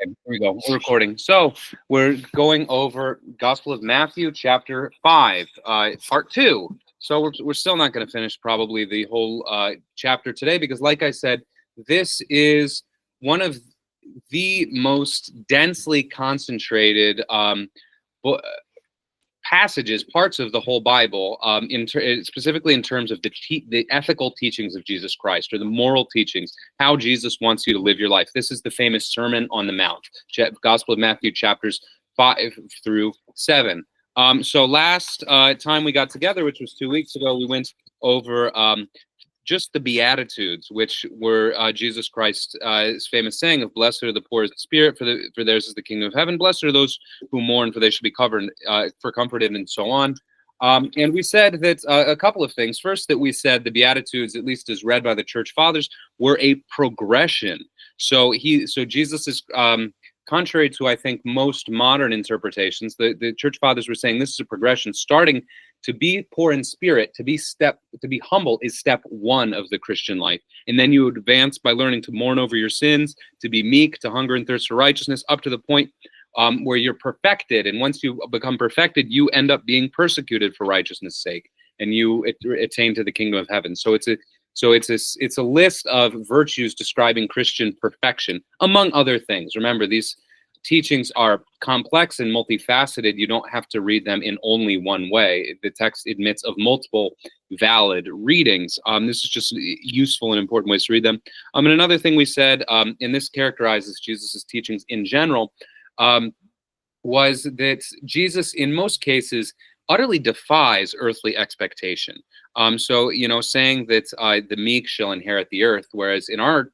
Okay, here we go. We're recording. So we're going over Gospel of Matthew, chapter 5, part 2. So we're still not going to finish probably the whole chapter today because, like I said, this is one of the most densely concentrated passages, parts of the whole Bible, specifically in terms of the ethical teachings of Jesus Christ, or the moral teachings, how Jesus wants you to live your life. This is the famous Sermon on the Mount, Gospel of Matthew, chapters 5 through 7. So last time we got together, which was 2 weeks ago, we went over just the Beatitudes, which were Jesus Christ's famous saying of "Blessed are the poor in spirit, for theirs is the kingdom of heaven. Blessed are those who mourn, for they shall be comforted," and so on. And we said that a couple of things. First, that we said the Beatitudes, at least as read by the Church Fathers, were a progression. So Jesus is contrary to, I think, most modern interpretations. The Church Fathers were saying this is a progression, starting to be poor in spirit, to be humble is step one of the Christian life. And then you advance by learning to mourn over your sins, to be meek, to hunger and thirst for righteousness, up to the point where you're perfected. And once you become perfected, you end up being persecuted for righteousness' sake, and you attain to the kingdom of heaven. So it's a list of virtues describing Christian perfection, among other things. Remember, these teachings are complex and multifaceted. You don't have to read them in only one way. The text admits of multiple valid readings. This is just useful and important ways to read them. And another thing we said, and this characterizes Jesus's teachings in general, was that Jesus, in most cases, utterly defies earthly expectation. So, saying that the meek shall inherit the earth, whereas in our,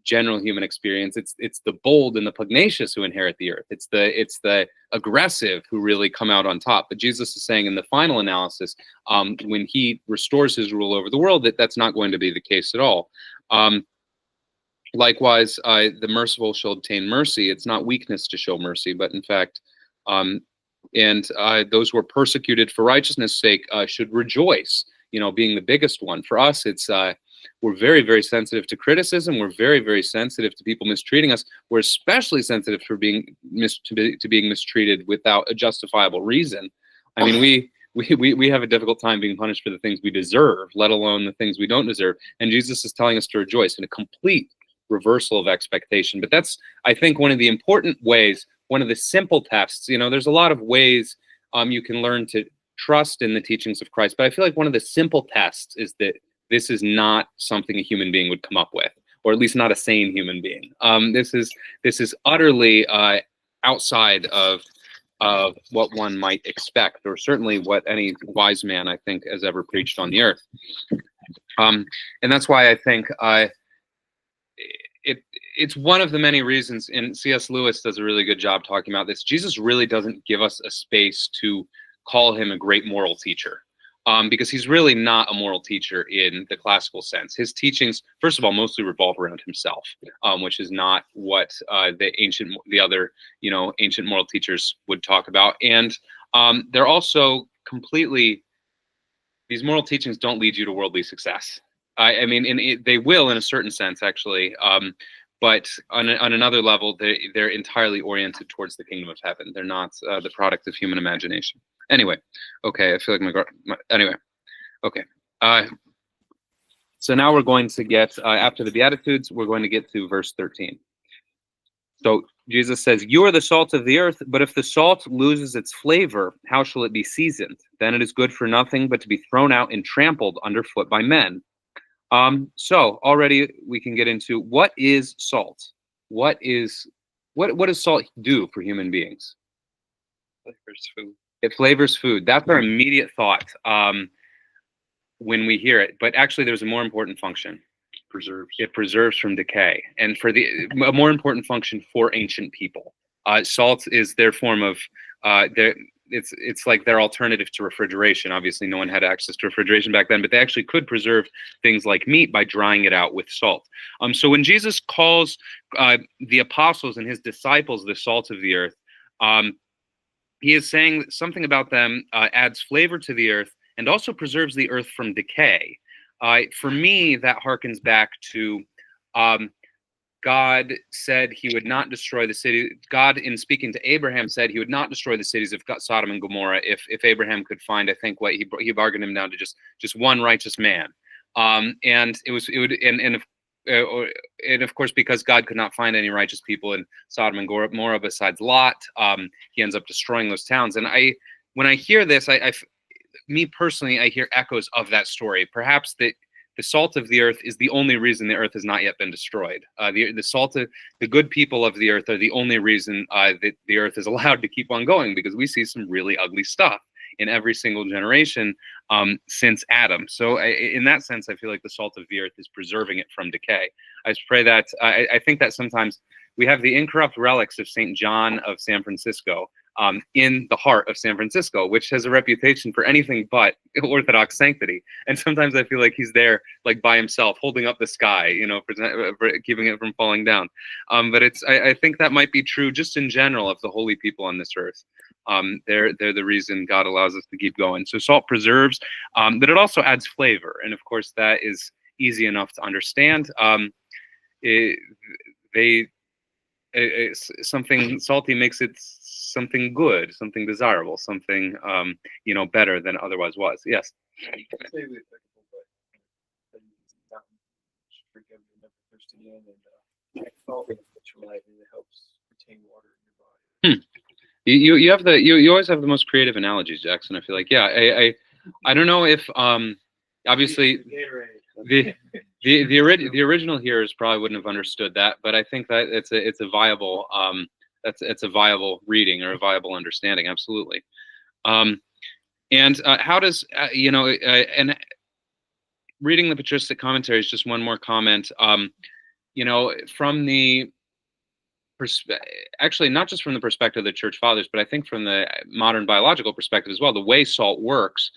general human experience, it's the bold and the pugnacious who inherit the earth. It's the aggressive who really come out on top. But Jesus is saying in the final analysis, when he restores his rule over the world, that's not going to be the case at all. Likewise, the merciful shall obtain mercy. It's not weakness to show mercy, but in fact, and those who are persecuted for righteousness' sake should rejoice. Being the biggest one. For us, it's we're very, very sensitive to criticism. We're very, very sensitive to people mistreating us. We're especially sensitive for being mistreated without a justifiable reason. I mean, we have a difficult time being punished for the things we deserve, let alone the things we don't deserve. And Jesus is telling us to rejoice in a complete reversal of expectation. But that's, I think, one of the important ways, one of the simple tests. There's a lot of ways you can learn to trust in the teachings of Christ, but I feel like one of the simple tests is that this is not something a human being would come up with, or at least not a sane human being. This is utterly outside of what one might expect, or certainly what any wise man, I think, has ever preached on the earth. And that's why I think it's one of the many reasons, and C.S. Lewis does a really good job talking about this. Jesus really doesn't give us a space to call him a great moral teacher. Because he's really not a moral teacher in the classical sense. His teachings, first of all, mostly revolve around himself, which is not what the other ancient moral teachers would talk about. And they're also these moral teachings don't lead you to worldly success. I mean, they will in a certain sense, actually. But on another level, they're entirely oriented towards the kingdom of heaven. They're not the product of human imagination. Anyway, okay, I feel like anyway, okay. So now we're going to get, after the Beatitudes, we're going to get to verse 13. So Jesus says, "You are the salt of the earth, but if the salt loses its flavor, how shall it be seasoned? Then it is good for nothing but to be thrown out and trampled underfoot by men." So already we can get into what is salt. What does salt do for human beings? Flavors food. It flavors food. That's our immediate thought when we hear it. But actually, there's a more important function. It preserves from decay, and a more important function for ancient people. Salt is their form of it's like their alternative to refrigeration. Obviously, no one had access to refrigeration back then, but they actually could preserve things like meat by drying it out with salt. So when Jesus calls the apostles and his disciples the salt of the earth, he is saying something about them adds flavor to the earth and also preserves the earth from decay. For me, that harkens back to God said he would not destroy the city. God, in speaking to Abraham, said he would not destroy the cities of Sodom and Gomorrah if Abraham could find, I think, what he bargained him down to just one righteous man. And of course, because God could not find any righteous people in Sodom and Gomorrah besides Lot, he ends up destroying those towns. And when I hear this, me personally, I hear echoes of that story. Perhaps that the salt of the earth is the only reason the earth has not yet been destroyed. The good people of the earth are the only reason that the earth is allowed to keep on going, because we see some really ugly stuff in every single generation since Adam. So in that sense, I feel like the salt of the earth is preserving it from decay. I just pray that, I think that sometimes we have the incorrupt relics of St. John of San Francisco in the heart of San Francisco, which has a reputation for anything but Orthodox sanctity. And sometimes I feel like he's there, like by himself, holding up the sky, for keeping it from falling down. But I think that might be true just in general of the holy people on this earth. They're the reason God allows us to keep going. So salt preserves, but it also adds flavor, and of course that is easy enough to understand. Something salty makes it something good, something desirable, something better than otherwise was. Yes. You have you always have the most creative analogies, Jackson. I feel like, yeah. I don't know if obviously the original hearers probably wouldn't have understood that, but I think that it's a viable it's a viable reading or a viable understanding. Absolutely. And how does and reading the patristic commentaries, just one more comment. From the actually not just from the perspective of the church fathers, but I think from the modern biological perspective as well, the way salt works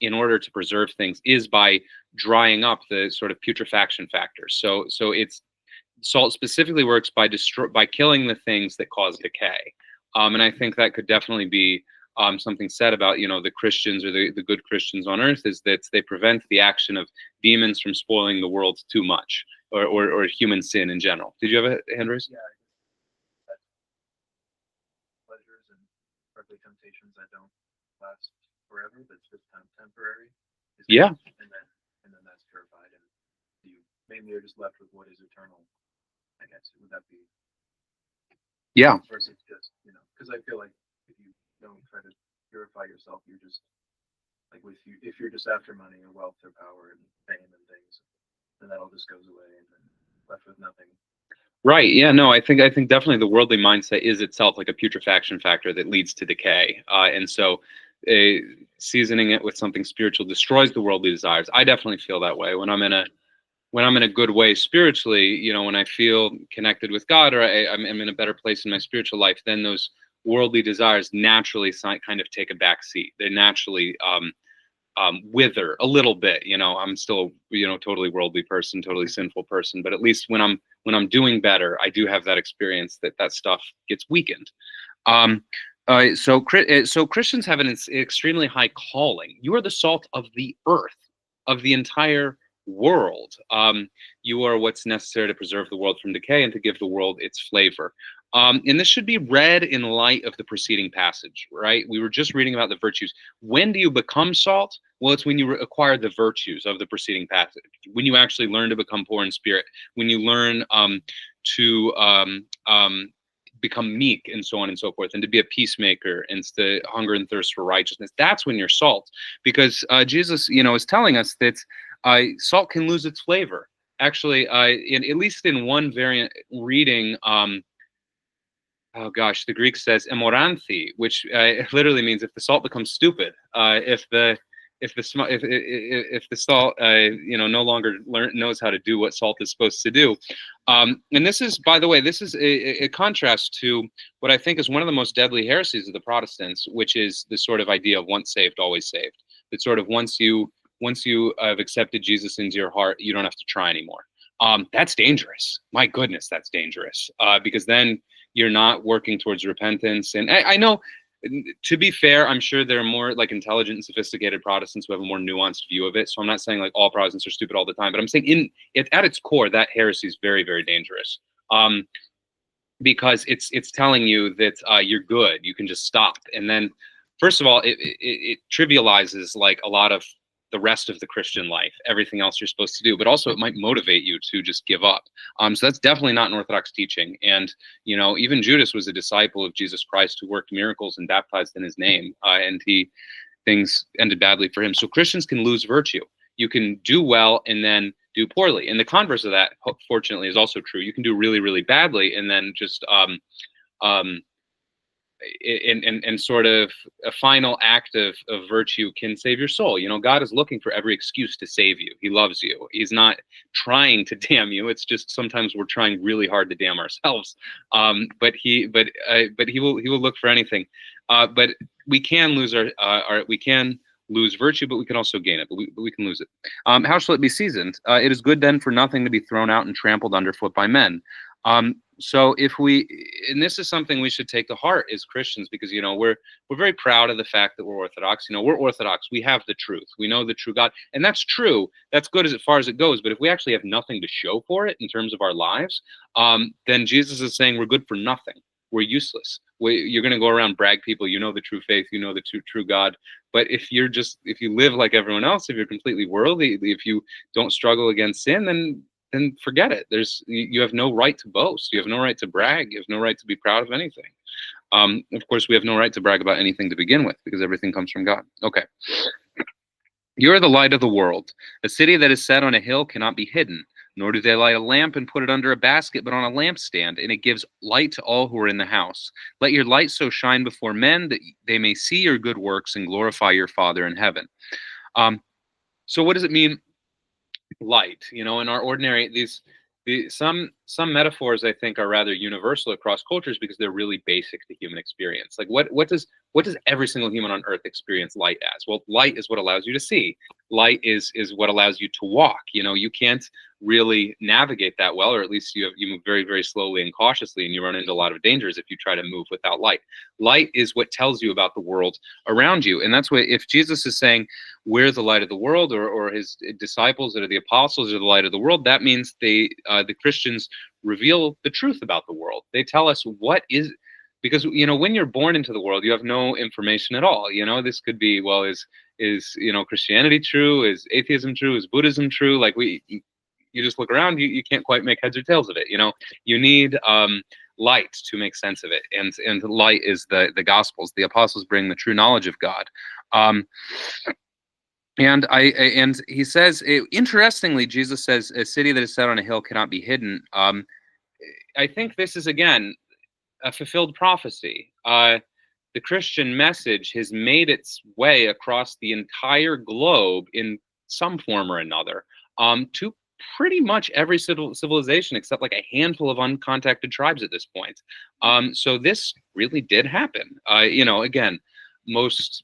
in order to preserve things is by drying up the sort of putrefaction factors. So salt specifically works by killing the things that cause decay. And I think that could definitely be something said about the Christians or the good Christians on earth, is that they prevent the action of demons from spoiling the world too much, or human sin in general. Did you have a hand raise? Yeah. Pleasures and earthly temptations that don't last forever, that's just temporary. Yeah. And then that's purified, and you mainly are just left with what is eternal. I guess would that be? Yeah. Versus just because I feel like if you don't try to purify yourself, you're just like if you're just after money or wealth or power and fame and things, then that all just goes away and then left with nothing. Right. Yeah. No. I think definitely the worldly mindset is itself like a putrefaction factor that leads to decay, and so seasoning it with something spiritual destroys the worldly desires. I definitely feel that way when I'm in a good way spiritually. When I feel connected with God, or I'm in a better place in my spiritual life, then those worldly desires naturally kind of take a back seat. They naturally wither a little bit. I'm still totally worldly person, totally sinful person, but at least when I'm doing better, I do have that experience that stuff gets weakened. So Christians have an extremely high calling. You are the salt of the earth, of the entire world. You are what's necessary to preserve the world from decay and to give the world its flavor. And this should be read in light of the preceding passage, right? We were just reading about the virtues. When do you become salt? Well, it's when you acquire the virtues of the preceding passage. When you actually learn to become poor in spirit. When you learn to become meek, and so on and so forth, and to be a peacemaker, and to hunger and thirst for righteousness. That's when you're salt, because Jesus, is telling us that salt can lose its flavor. Actually, at least in one variant reading, oh gosh, the Greek says emoranthi, which literally means if the salt becomes stupid, if the salt no longer knows how to do what salt is supposed to do. And this is, by the way, this is a contrast to what I think is one of the most deadly heresies of the Protestants, which is the sort of idea of once saved, always saved. That sort of once you have accepted Jesus into your heart, you don't have to try anymore. That's dangerous. My goodness, that's dangerous, because then you're not working towards repentance. And I know to be fair, I'm sure there are more like intelligent and sophisticated Protestants who have a more nuanced view of it. So I'm not saying like all Protestants are stupid all the time, but I'm saying at its core, that heresy is very, very dangerous. Because it's telling you that you're good, you can just stop. And then, first of all, it trivializes like a lot of the rest of the Christian life, everything else you're supposed to do, but also it might motivate you to just give up. So that's definitely not an Orthodox teaching. And, you know, even Judas was a disciple of Jesus Christ who worked miracles and baptized in his name, and things ended badly for him. So Christians can lose virtue. You can do well and then do poorly. And the converse of that, fortunately, is also true. You can do really, really badly and then just and sort of a final act of virtue can save your soul. You know, God is looking for every excuse to save you. He loves you. He's not trying to damn you. It's just sometimes we're trying really hard to damn ourselves. But he will look for anything. But we can lose we can lose virtue, but we can also gain it. But we can lose it. How shall it be seasoned? It is good then for nothing to be thrown out and trampled underfoot by men. So if and this is something we should take to heart as Christians, because, you know, we're very proud of the fact that we're Orthodox. You know, we're Orthodox. We have the truth. We know the true God. And that's true. That's good as far as it goes. But if we actually have nothing to show for it in terms of our lives, then Jesus is saying we're good for nothing. We're useless. You're going to go around brag people, you know the true faith, you know the true God. But if you live like everyone else, if you're completely worldly, if you don't struggle against sin, then forget it. You have no right to boast. You have no right to brag. You have no right to be proud of anything. Of course, we have no right to brag about anything to begin with, because everything comes from God. Okay. You are the light of the world. A city that is set on a hill cannot be hidden, nor do they light a lamp and put it under a basket, but on a lampstand, and it gives light to all who are in the house. Let your light so shine before men that they may see your good works and glorify your Father in heaven. So what does it mean, light? You know, in our ordinary, some metaphors I think are rather universal across cultures because they're really basic to human experience. Like what does every single human on earth experience light as? Well, light is what allows you to see. Light is what allows you to walk. You know, you can't really navigate that well, or at least you move very, very slowly and cautiously, and you run into a lot of dangers if you try to move without light. Light is what tells you about the world around you. And that's what, if Jesus is saying we're the light of the world, or his disciples that are the apostles are the light of the world, that means the Christians reveal the truth about the world. They tell us what is, because, you know, when you're born into the world, you have no information at all. You know, this could be, well, is you know, Christianity true? Is atheism true? Is Buddhism true? Like you just look around, you can't quite make heads or tails of it. You know, you need light to make sense of it, and light is the Gospels. The apostles bring the true knowledge of God. And he says, interestingly, Jesus says, a city that is set on a hill cannot be hidden. I think this is, again, a fulfilled prophecy. The Christian message has made its way across the entire globe in some form or another, to pretty much every civilization except like a handful of uncontacted tribes at this point. So this really did happen. You know, again, most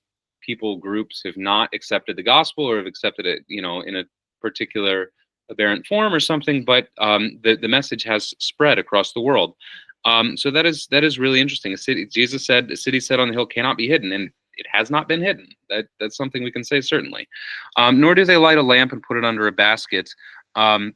groups have not accepted the gospel, or have accepted it, you know, in a particular aberrant form or something, but the message has spread across the world. So that is really interesting. Jesus said, a city set on the hill cannot be hidden, and it has not been hidden. That's something we can say certainly. Nor do they light a lamp and put it under a basket, but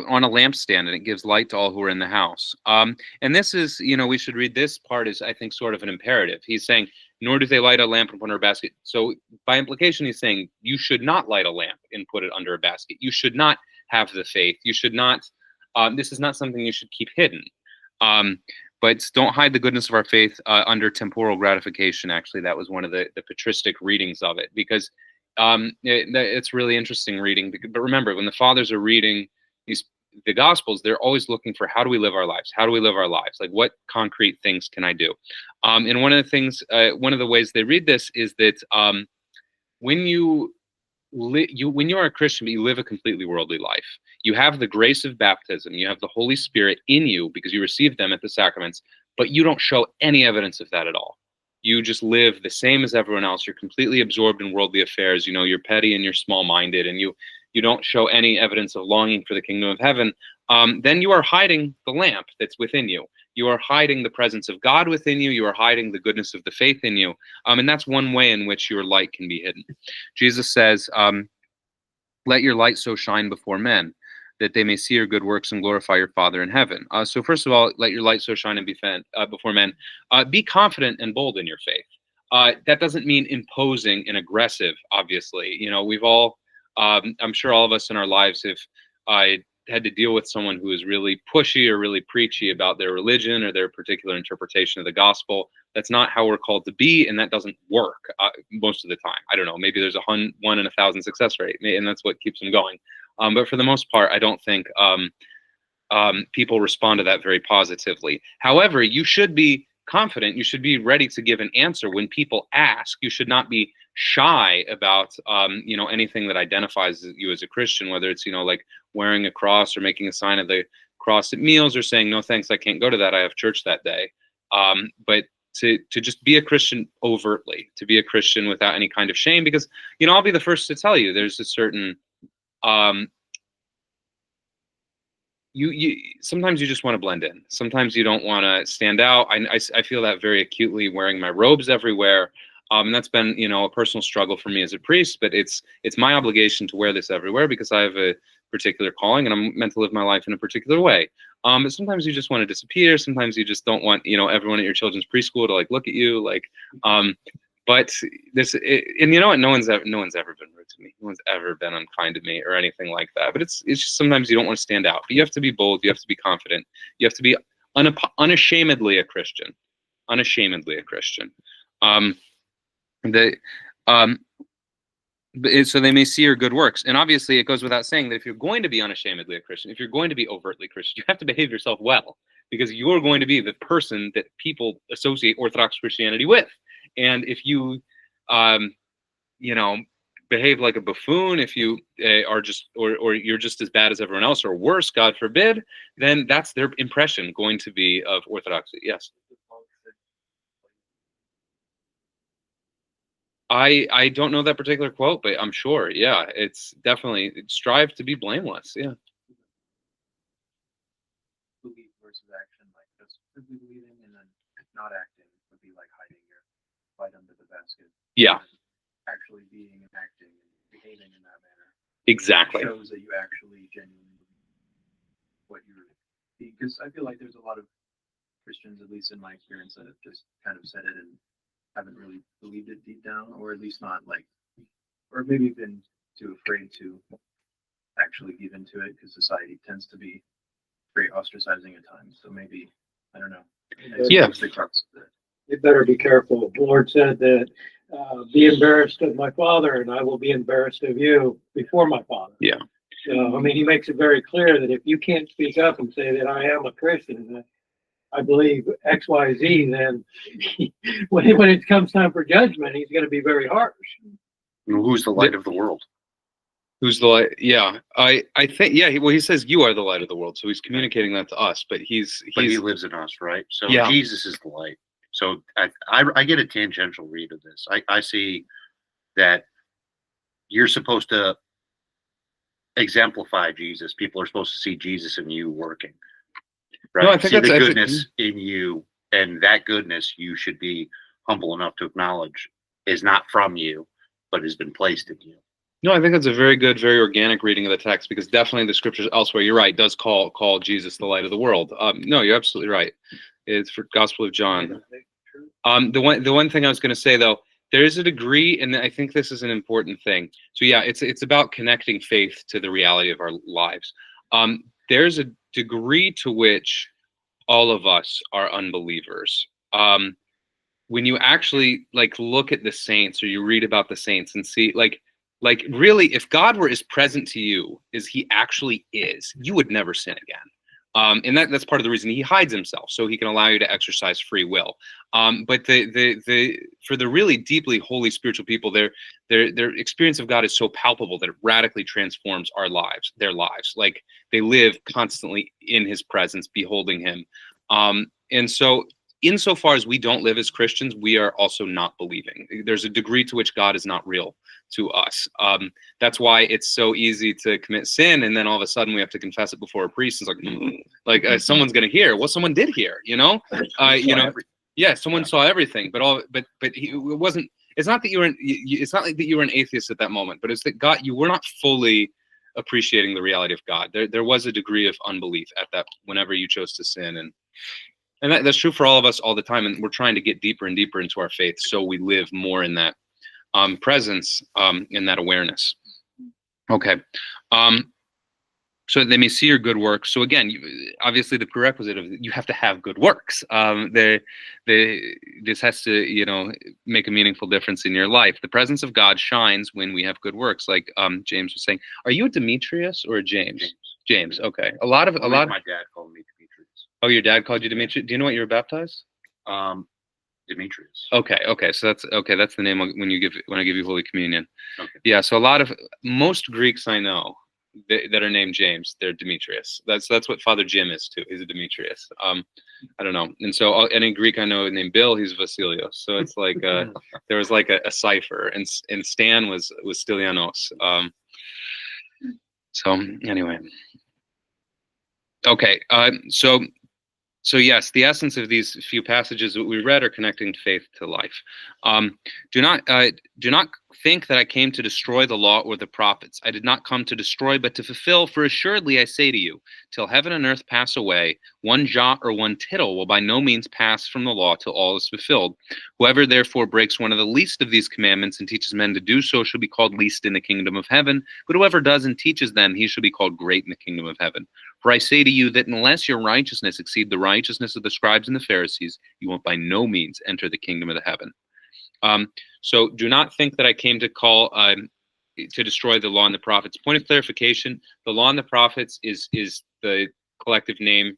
on a lampstand, and it gives light to all who are in the house. And this is, you know, we should read this part as, I think, sort of an imperative. He's saying, nor do they light a lamp and put it under a basket. So by implication, he's saying you should not light a lamp and put it under a basket. You should not have the faith. You should not, this is not something you should keep hidden. But don't hide the goodness of our faith under temporal gratification. Actually, that was one of the patristic readings of it, because it's really interesting reading. But remember, when the fathers are reading the Gospels, they're always looking for, how do we live our lives? How do we live our lives? Like, what concrete things can I do? And one of the things, one of the ways they read this is that when you are a Christian, but you live a completely worldly life, you have the grace of baptism, you have the Holy Spirit in you because you received them at the sacraments, but you don't show any evidence of that at all. You just live the same as everyone else. You're completely absorbed in worldly affairs. You know, you're petty and you're small-minded, and you don't show any evidence of longing for the kingdom of heaven. then you are hiding the lamp that's within you. You are hiding the presence of God within you. You are hiding the goodness of the faith in you. And that's one way in which your light can be hidden. Jesus says, let your light so shine before men that they may see your good works and glorify your Father in heaven. So first of all, let your light so shine and before men. Be confident and bold in your faith. That doesn't mean imposing and aggressive, obviously. You know, we've all, I'm sure all of us in our lives have had to deal with someone who is really pushy or really preachy about their religion or their particular interpretation of the gospel. That's not how we're called to be, and that doesn't work most of the time. I don't know, maybe there's a 1 in 1,000 success rate, and that's what keeps them going. But for the most part, I don't think people respond to that very positively. However, you should be confident. You should be ready to give an answer when people ask. You should not be shy about anything that identifies you as a Christian, whether it's like wearing a cross or making a sign of the cross at meals or saying no thanks, I can't go to that, I have church that day. But to just be a Christian overtly, to be a Christian without any kind of shame, because I'll be the first to tell you there's a certain you sometimes you just want to blend in. Sometimes you don't want to stand out. I feel that very acutely wearing my robes everywhere. And that's been, a personal struggle for me as a priest, but it's my obligation to wear this everywhere because I have a particular calling and I'm meant to live my life in a particular way. But sometimes you just want to disappear. Sometimes you just don't want, everyone at your children's preschool to look at you but and you know what? No one's ever been rude to me. No one's ever been unkind to me or anything like that. But it's just sometimes you don't want to stand out. But you have to be bold. You have to be confident. You have to be unashamedly a Christian. Unashamedly a Christian. So they may see your good works. And obviously, it goes without saying that if you're going to be unashamedly a Christian, if you're going to be overtly Christian, you have to behave yourself well, because you're going to be the person that people associate Orthodox Christianity with. And if you, behave like a buffoon, if you are just, or you're just as bad as everyone else, or worse, God forbid, then that's their impression going to be of Orthodoxy. Yes. I don't know that particular quote, but I'm sure. Yeah, it's definitely strive to be blameless. Yeah. Belief versus action, just simply believing and then not acting would be like hiding your light under the basket. Yeah. Actually being and acting and behaving in that manner. Exactly. Shows that you actually genuinely what you're, because I feel like there's a lot of Christians, at least in my experience, that have just kind of said it and haven't really believed it deep down, or at least not or maybe been too afraid to actually give into it because society tends to be very ostracizing at times. So maybe, I don't know. Yeah. You better be careful. The Lord said that be embarrassed of my Father and I will be embarrassed of you before my Father. Yeah. So, he makes it very clear that if you can't speak up and say that I am a Christian, I believe X, Y, Z, then when it comes time for judgment, he's going to be very harsh. Who's the light of the world? Who's the light? Yeah, I think, yeah. He says you are the light of the world, so he's communicating that to us. But he lives in us, right? So yeah. Jesus is the light. So I get a tangential read of this. I see that you're supposed to exemplify Jesus. People are supposed to see Jesus in you working. Right? No, I think see that's the goodness in you, and that goodness you should be humble enough to acknowledge is not from you, but has been placed in you. No, I think that's a very good, very organic reading of the text, because definitely the scriptures elsewhere, you're right, does call Jesus the light of the world. No, you're absolutely right. It's for Gospel of John. The one thing I was going to say though, there is a degree, and I think this is an important thing. So yeah, it's about connecting faith to the reality of our lives. There's a degree to which all of us are unbelievers. When you actually look at the saints, or you read about the saints and see like really, if God were as present to you as he actually is, you would never sin again. And that's part of the reason he hides himself, so he can allow you to exercise free will. But for the really deeply holy spiritual people, their experience of God is so palpable that it radically transforms their lives. Like they live constantly in his presence, beholding him. And so insofar as we don't live as Christians, we are also not believing. There's a degree to which God is not real to us. That's why it's so easy to commit sin, and then all of a sudden we have to confess it before a priest. It's like someone's going to hear. Well, someone did hear, yeah, someone saw everything, but it wasn't. It's not that it's not like that you were an atheist at that moment, but it's that God, you were not fully appreciating the reality of God. There was a degree of unbelief at that whenever you chose to sin, and that's true for all of us all the time. And we're trying to get deeper and deeper into our faith, so we live more in that presence, in that awareness. Okay. So they may see your good works. So again, obviously the prerequisite of you have to have good works. This has to, make a meaningful difference in your life. The presence of God shines when we have good works. Like James was saying, are you a Demetrius or a James? James. Okay. A lot. My dad called me Demetrius. Oh, your dad called you Demetrius. Do you know what you were baptized? Demetrius. Okay. So that's the name when I give you Holy Communion. Okay. Yeah. So most Greeks I know that are named James, they're Demetrius. That's what Father Jim is too. He's a Demetrius. I don't know. And so any Greek I know named Bill, he's Vasilios. So it's like there was like a cipher, and Stan was Stylianos. So anyway, okay. So yes, the essence of these few passages that we read are connecting faith to life. Do not think that I came to destroy the law or the prophets. I did not come to destroy, but to fulfill. For assuredly I say to you, till heaven and earth pass away, one jot or one tittle will by no means pass from the law till all is fulfilled. Whoever therefore breaks one of the least of these commandments and teaches men to do so shall be called least in the kingdom of heaven. But whoever does and teaches them, he shall be called great in the kingdom of heaven. For I say to you that unless your righteousness exceed the righteousness of the scribes and the Pharisees, you will by no means enter the kingdom of the heaven. So do not think that I came to call to destroy the law and the prophets. Point of clarification: the law and the prophets is the collective name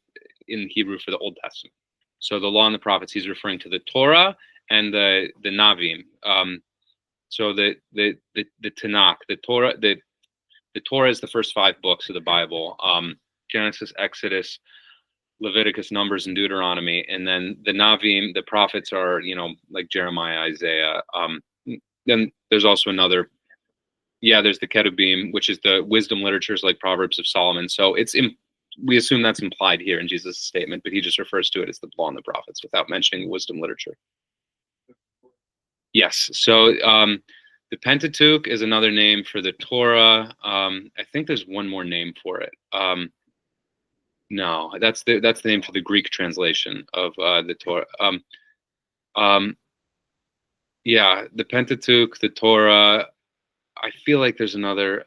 in Hebrew for the Old Testament. So the law and the prophets, he's referring to the Torah and the Navim. So the Tanakh, the Torah is the first 5 books of the Bible. Genesis, Exodus, Leviticus, Numbers, and Deuteronomy. And then the Navim, the prophets, are, like Jeremiah, Isaiah. Then there's also another, there's the Ketubim, which is the wisdom literatures like Proverbs of Solomon. So we assume that's implied here in Jesus' statement, but he just refers to it as the law and the prophets without mentioning wisdom literature. Yes. So the Pentateuch is another name for the Torah. I think there's one more name for it. No, that's the name for the Greek translation of the Torah. The Pentateuch, the Torah. I feel like there's another.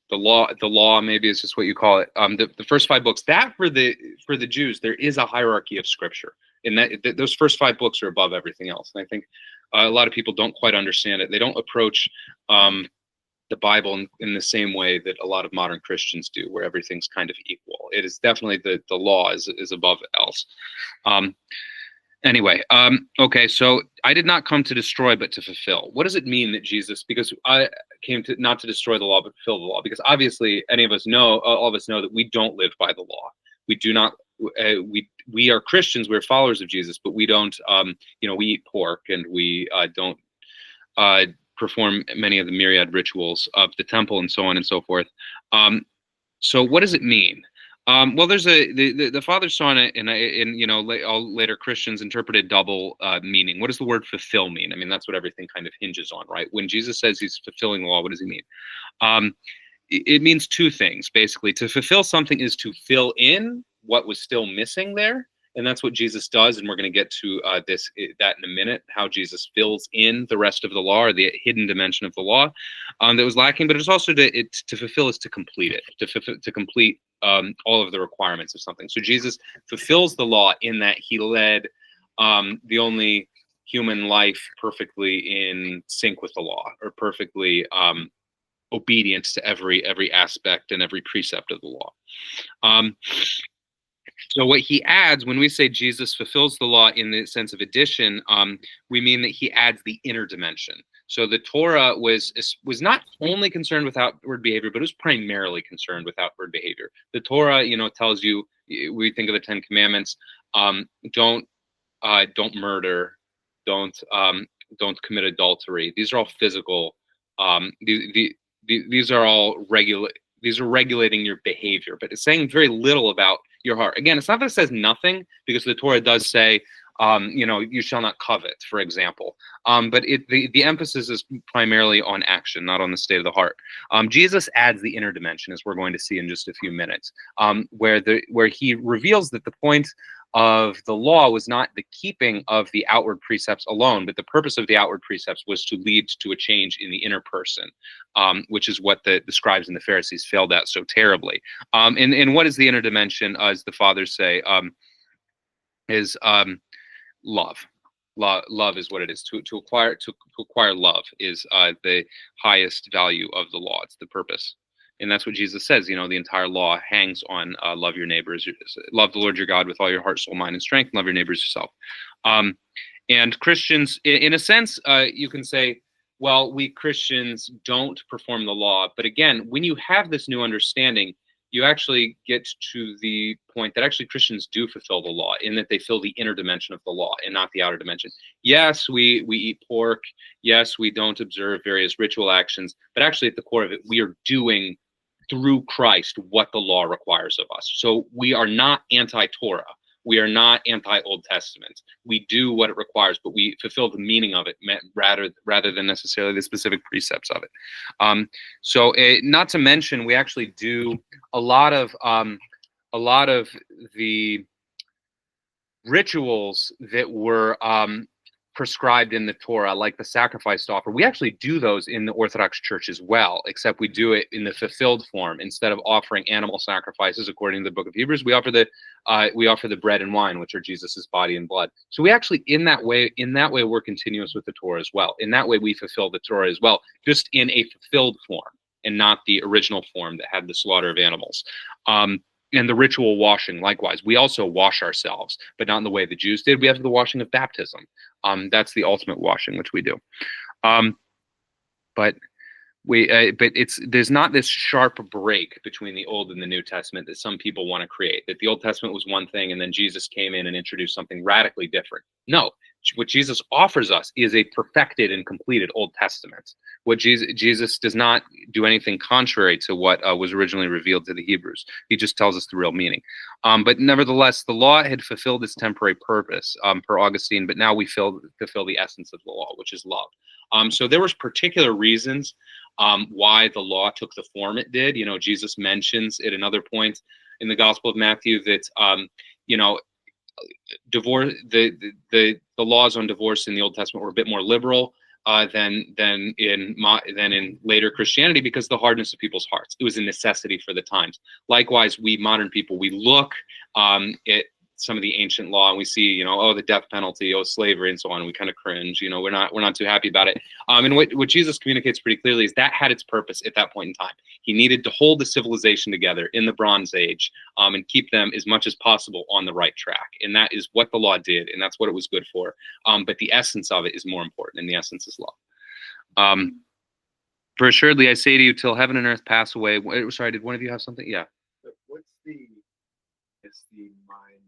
The law maybe is just what you call it. The first 5 books. That for the Jews, there is a hierarchy of scripture. In that those first 5 books are above everything else. And I think a lot of people don't quite understand it. They don't approach the Bible in the same way that a lot of modern Christians do, where everything's kind of equal. It is definitely the law is above else. Anyway, okay, so I did not come to destroy, but to fulfill. What does it mean that Jesus, because I came to not to destroy the law, but fulfill the law? Because obviously all of us know that we don't live by the law. We do not, we are Christians, we're followers of Jesus, but we don't, we eat pork, and we don't perform many of the myriad rituals of the temple and so on and so forth. So what does it mean? Well, there's the Father saw in all later Christians interpreted double meaning. What does the word fulfill mean? I mean, that's what everything kind of hinges on, right? When Jesus says he's fulfilling the law, what does he mean? It means 2 things, basically. To fulfill something is to fill in what was still missing there. And that's what Jesus does, and we're going to get to that in a minute, how Jesus fills in the rest of the law, or the hidden dimension of the law that was lacking. But it's also to fulfill is to complete it, to complete all of the requirements of something. So Jesus fulfills the law in that he led the only human life perfectly in sync with the law, or perfectly obedient to every aspect and every precept of the law. So what he adds, when we say Jesus fulfills the law in the sense of addition, we mean that he adds the inner dimension. So the Torah was not only concerned with outward behavior, but it was primarily concerned with outward behavior. The Torah, tells you, we think of the 10 Commandments, don't don't murder, don't commit adultery. These are all physical. These are all These are regulating your behavior, but it's saying very little about your heart. Again, it's not that it says nothing, because the Torah does say, you shall not covet, for example. But the emphasis is primarily on action, not on the state of the heart. Jesus adds the inner dimension, as we're going to see in just a few minutes, where he reveals that the point of the law was not the keeping of the outward precepts alone, but the purpose of the outward precepts was to lead to a change in the inner person, which is what the scribes and the Pharisees failed at so terribly. And what is the inner dimension, as the fathers say, is love. Love is what it is. To acquire love is the highest value of the law. It's the purpose. And that's what Jesus says. The entire law hangs on love your neighbors, love the Lord your God with all your heart, soul, mind, and strength, and love your neighbors yourself. And Christians, in a sense, you can say, well, we Christians don't perform the law. But again, when you have this new understanding, you actually get to the point that actually Christians do fulfill the law, in that they fill the inner dimension of the law and not the outer dimension. Yes, we eat pork. Yes, we don't observe various ritual actions. But actually, at the core of it, we are doing through Christ what the law requires of us. So we are not anti-Torah. We are not anti-Old Testament. We do what it requires, but we fulfill the meaning of it rather than necessarily the specific precepts of it. So not to mention, we actually do a lot of the rituals that were prescribed in the Torah, like the sacrifice to offer. We actually do those in the Orthodox Church as well, except we do it in the fulfilled form. Instead of offering animal sacrifices, according to the book of Hebrews, we offer the bread and wine, which are Jesus's body and blood. So we actually, in that way, we're continuous with the Torah as well. In that way, we fulfill the Torah as well, just in a fulfilled form and not the original form that had the slaughter of animals. And the ritual washing, likewise. We also wash ourselves, but not in the way the Jews did. We have the washing of baptism. That's the ultimate washing, which we do. But there's not this sharp break between the Old and the New Testament that some people want to create, that the Old Testament was one thing and then Jesus came in and introduced something radically different. No, what Jesus offers us is a perfected and completed Old Testament. What Jesus does not do anything contrary to what was originally revealed to the Hebrews. He just tells us the real meaning. But nevertheless, the law had fulfilled its temporary purpose, per Augustine, but now we fulfill the essence of the law, which is love. So there was particular reasons why the law took the form it did. Jesus mentions at another point in the Gospel of Matthew that divorce, the laws on divorce in the Old Testament were a bit more liberal than in later Christianity, because of the hardness of people's hearts. It was a necessity for the times. Likewise, we modern people, we look at some of the ancient law and we see, the death penalty, slavery, and so on. We kind of cringe. We're not too happy about it. And what Jesus communicates pretty clearly is that had its purpose at that point in time. He needed to hold the civilization together in the Bronze Age and keep them as much as possible on the right track. And that is what the law did, and that's what it was good for. But the essence of it is more important, and the essence is love. For assuredly, I say to you, till heaven and earth pass away. Sorry, did one of you have something? Yeah. What's the mind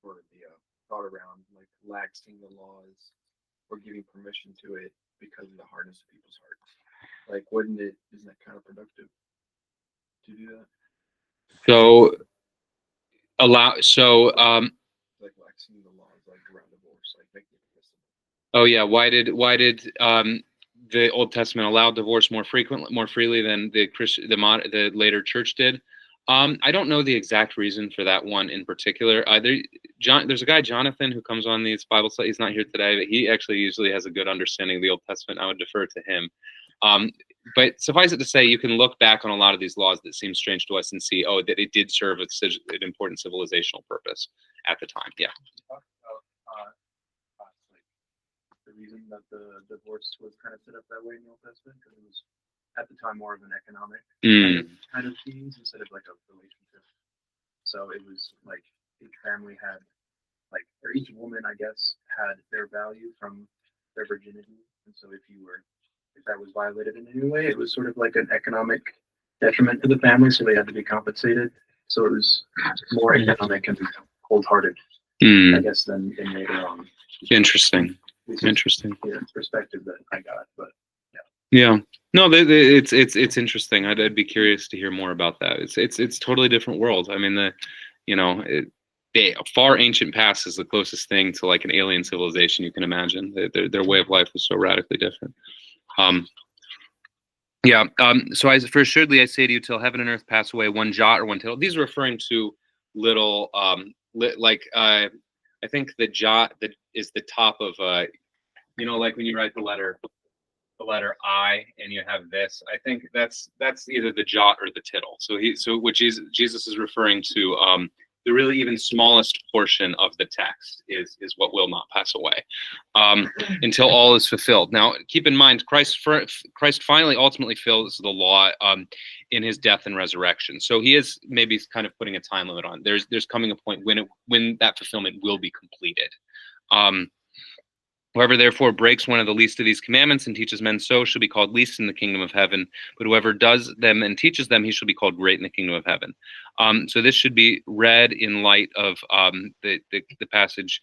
or the thought around like laxing the laws or giving permission to it because of the hardness of people's hearts? Like, isn't that counterproductive to do that? Like laxing the laws, like around divorce, like making it permissible. Oh yeah, why did the Old Testament allow divorce more freely than the later church did? I don't know the exact reason for that one in particular. There's a guy, Jonathan, who comes on these Bible studies. He's not here today, but he actually usually has a good understanding of the Old Testament. I would defer to him. But suffice it to say, you can look back on a lot of these laws that seem strange to us and see, that it did serve an important civilizational purpose at the time. Yeah. The reason that the divorce was kind of set up that way in the Old Testament, because it was at the time more of an economic kind of things instead of like a relationship. So it was like each family had or each woman, I guess, had their value from their virginity. And so if that was violated in any way, it was sort of like an economic detriment to the family, so they had to be compensated. So it was more economic and cold-hearted Hmm. guess, than later on. Interesting. This is, Interesting. perspective that I got, but Yeah. No, it's interesting. I'd be curious to hear more about that. It's totally different world. I mean, the far ancient past is the closest thing to like an alien civilization you can imagine. Their way of life was so radically different. Yeah. So for assuredly I say to you, till heaven and earth pass away, one jot or one tittle. These are referring to little, I think the jot that is the top of, like when you write the letter I, and you have this. I think that's either the jot or the tittle. So what Jesus is referring to, the really even smallest portion of the text is what will not pass away, until all is fulfilled. Now, keep in mind, Christ finally ultimately fulfills the law in his death and resurrection. So he is maybe kind of putting a time limit on. There's coming a point when that fulfillment will be completed. Whoever therefore breaks one of the least of these commandments and teaches men so shall be called least in the kingdom of heaven. But whoever does them and teaches them, he shall be called great in the kingdom of heaven. So this should be read in light of the passage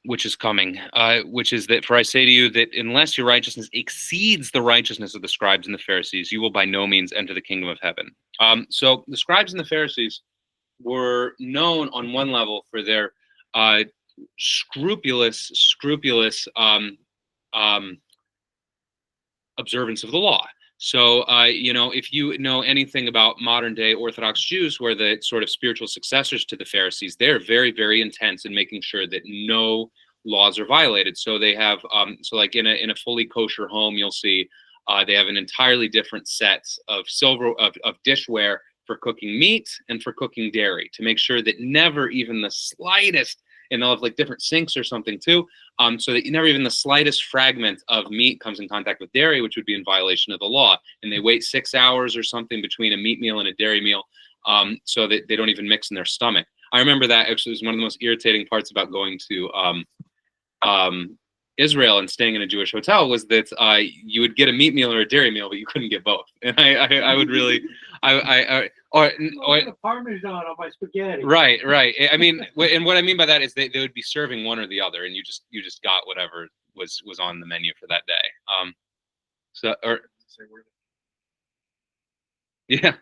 which is coming, which is that, for I say to you that unless your righteousness exceeds the righteousness of the scribes and the Pharisees, you will by no means enter the kingdom of heaven. So the scribes and the Pharisees were known on one level for their scrupulous observance of the law. So, if you know anything about modern day Orthodox Jews, who are the sort of spiritual successors to the Pharisees, they're very, very intense in making sure that no laws are violated. So they have, like in a fully kosher home, you'll see they have an entirely different sets of dishware for cooking meat and for cooking dairy, to make sure that never even the slightest, and they'll have like different sinks or something too, so that never even the slightest fragment of meat comes in contact with dairy, which would be in violation of the law. And they wait 6 hours or something between a meat meal and a dairy meal, so that they don't even mix in their stomach. I remember that actually was one of the most irritating parts about going to Israel and staying in a Jewish hotel, was that you would get a meat meal or a dairy meal, but you couldn't get both. And I would really, or Parmesan on my spaghetti. Right. I mean, and what I mean by that is they would be serving one or the other, and you just got whatever was on the menu for that day. Yeah.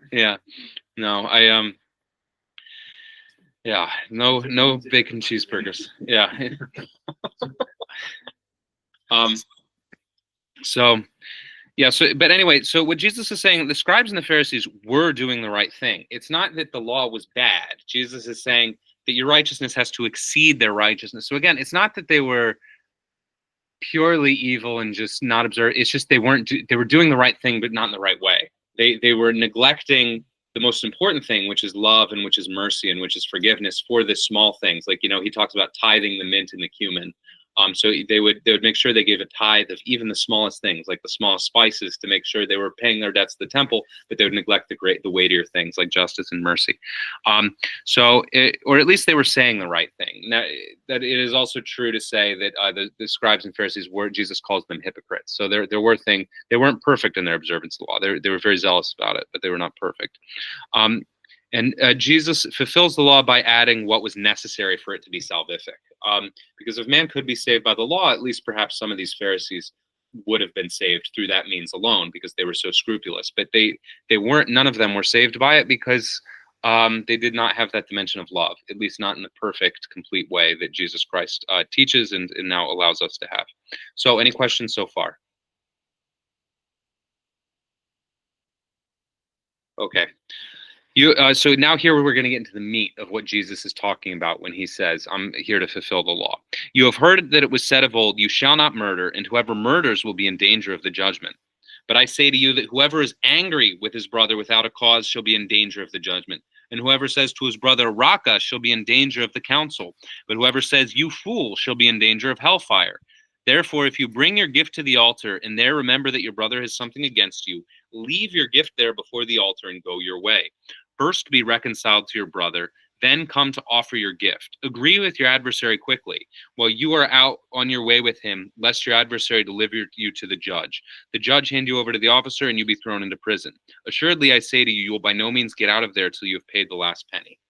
No, no bacon cheeseburgers. Yeah. But anyway, so what Jesus is saying, the scribes and the Pharisees were doing the right thing. It's not that the law was bad. Jesus is saying that your righteousness has to exceed their righteousness. So again, it's not that they were purely evil and just not observe. It's just they were doing the right thing, but not in the right way. They were neglecting the most important thing, which is love and which is mercy and which is forgiveness for the small things. Like, he talks about tithing the mint and the cumin. So they would make sure they gave a tithe of even the smallest things, like the smallest spices, to make sure they were paying their debts to the temple, but they would neglect the weightier things like justice and mercy. Or at least they were saying the right thing. Now, that it is also true to say that the scribes and Pharisees Jesus calls them hypocrites. So there were things, they weren't perfect in their observance of the law. They were very zealous about it, but they were not perfect. And Jesus fulfills the law by adding what was necessary for it to be salvific. Because if man could be saved by the law, at least perhaps some of these Pharisees would have been saved through that means alone, because they were so scrupulous. But they weren't. None of them were saved by it, because they did not have that dimension of love, at least not in the perfect, complete way that Jesus Christ teaches and now allows us to have. So, any questions so far? Okay. So now here we're going to get into the meat of what Jesus is talking about when he says, I'm here to fulfill the law. You have heard that it was said of old, you shall not murder, and whoever murders will be in danger of the judgment. But I say to you that whoever is angry with his brother without a cause shall be in danger of the judgment. And whoever says to his brother, Raka, shall be in danger of the council. But whoever says, you fool, shall be in danger of hellfire. Therefore, if you bring your gift to the altar and there remember that your brother has something against you, leave your gift there before the altar and go your way. First be reconciled to your brother, then come to offer your gift. Agree with your adversary quickly, while you are out on your way with him, lest your adversary deliver you to the judge. The judge hand you over to the officer, and you be thrown into prison. Assuredly, I say to you, you will by no means get out of there till you have paid the last penny.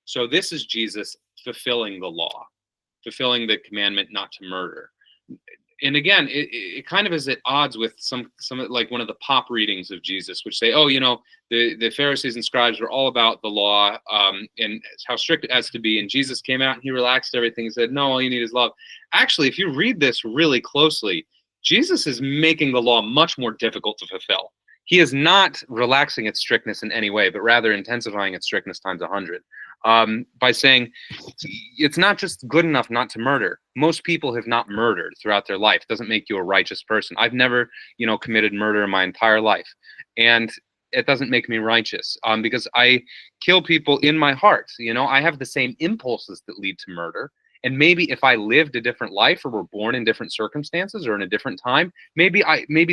So this is Jesus fulfilling the law, fulfilling the commandment not to murder. And again, it kind of is at odds with some like one of the pop readings of Jesus, which say, oh, you know, the Pharisees and scribes were all about the law and how strict it has to be. And Jesus came out and he relaxed everything and said, no, all you need is love. Actually, if you read this really closely, Jesus is making the law much more difficult to fulfill. He is not relaxing its strictness in any way, but rather intensifying its strictness times 100. By saying it's not just good enough not to murder. Most people have not murdered throughout their life. It doesn't make you a righteous person. I've never, you know, committed murder in my entire life, and it doesn't make me righteous because I kill people in my heart. You know, I have the same impulses that lead to murder. And maybe if I lived a different life or were born in different circumstances or in a different time, maybe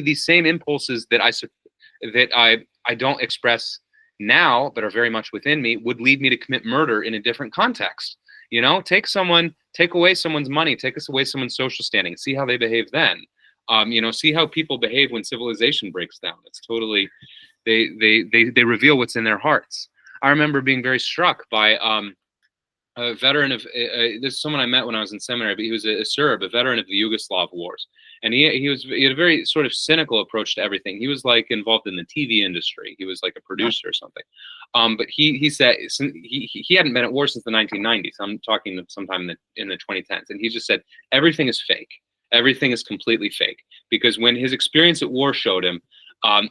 these same impulses that I don't express now, but are very much within me, would lead me to commit murder in a different context. You know, take away someone's money, take away someone's social standing, see how they behave then. You know, see how people behave when civilization breaks down. It's totally, they reveal what's in their hearts. I remember being very struck by a veteran of this is someone I met when I was in seminary, but he was a Serb, a veteran of the Yugoslav wars, and he had a very sort of cynical approach to everything. He was like involved in the TV industry. He was like a producer or something. But he said he hadn't been at war since the 1990s. I'm talking sometime in the 2010s, and he just said everything is fake. Everything is completely fake, because when his experience at war showed him